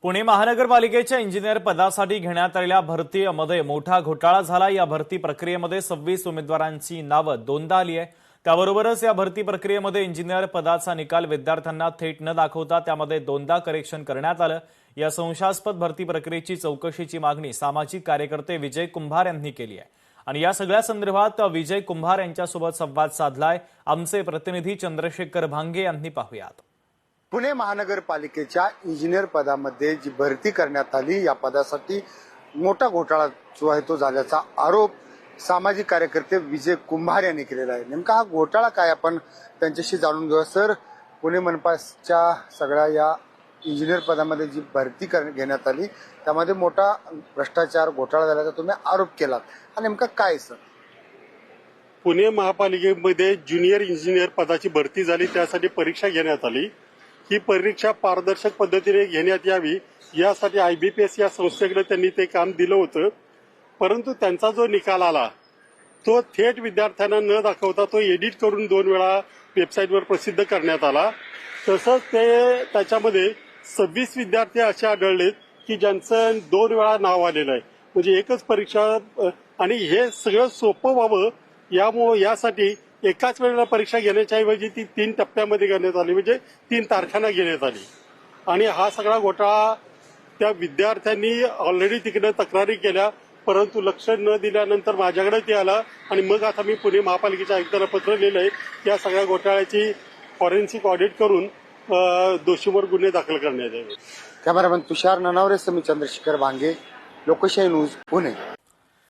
पुणे महानगरपालिकेच्या इंजिनियर पदासाठी घेण्यात आलेल्या भरतीमध्ये मोठा घोटाळा झाला। या भरती प्रक्रियेमध्ये 26 उमेदवारांची नावं दोनदा आली आहे। त्याबरोबरच या भरती प्रक्रियेमध्ये इंजिनियर पदाचा निकाल विद्यार्थ्यांना थेट न दाखवता त्यामध्ये दोनदा करेक्शन करण्यात आलं। या संशयास्पद भरती प्रक्रियेची चौकशीची मागणी सामाजिक कार्यकर्ते विजय कुंभार यांनी केली आहे आणि या सगळ्या संदर्भात विजय कुंभार यांच्यासोबत संवाद साधलाय आमचे प्रतिनिधी चंद्रशेखर भांगे यांनी पाहूयात। पुणे महानगरपालिकेच्या इंजिनियर पदामध्ये जी भरती करण्यात आली या पदासाठी मोठा घोटाळा जो आहे तो झाल्याचा आरोप सामाजिक कार्यकर्ते विजय कुंभार यांनी केलेला आहे। नेमका हा घोटाळा काय आपण त्यांच्याशी जाणून घेऊया। सर, पुणे मनपाच्या सगळ्या या इंजिनियर पदामध्ये जी भरती घेण्यात आली त्यामध्ये मोठा भ्रष्टाचार घोटाळा झाल्याचा तुम्ही आरोप केलात, हा नेमका काय सर? पुणे महापालिकेमध्ये ज्युनियर इंजिनियर पदाची भरती झाली, त्यासाठी परीक्षा घेण्यात आली। ही परीक्षा पारदर्शक पद्धतीने घेण्यात यावी यासाठी IBPS या संस्थेकडे त्यांनी ते काम दिलं होतं, परंतु त्यांचा जो निकाल आला तो थेट विद्यार्थ्यांना न दाखवता तो एडिट करून 2 वेळा वेबसाईटवर प्रसिद्ध करण्यात आला। तसंच त्याच्यामध्ये 26 विद्यार्थी असे आढळलेत की ज्यांचं 2 वेळा नाव आलेलं आहे, म्हणजे एकच परीक्षा। आणि हे सगळं सोपं व्हावं यासाठी एकाच वेळेला परीक्षा घेण्याच्या ऐवजी ती 3 टप्प्यामध्ये घेण्यात आली, म्हणजे 3 तारखांना घेण्यात आली। आणि हा सगळा घोटाळा त्या विद्यार्थ्यांनी ऑलरेडी तिकडे तक्रारी केल्या, परंतु लक्ष न दिल्यानंतर माझ्याकडे ते आला आणि मग आता मी पुणे महापालिकेच्या आयुक्तांना पत्र लिहिलं आहे या सगळ्या घोटाळ्याची फॉरेन्सिक ऑडिट करून दोषींवर गुन्हे दाखल करण्यात यावे। कॅमेरामॅन तुषार ननावरे, मी चंद्रशेखर भांगे, लोकशाही न्यूज, पुणे।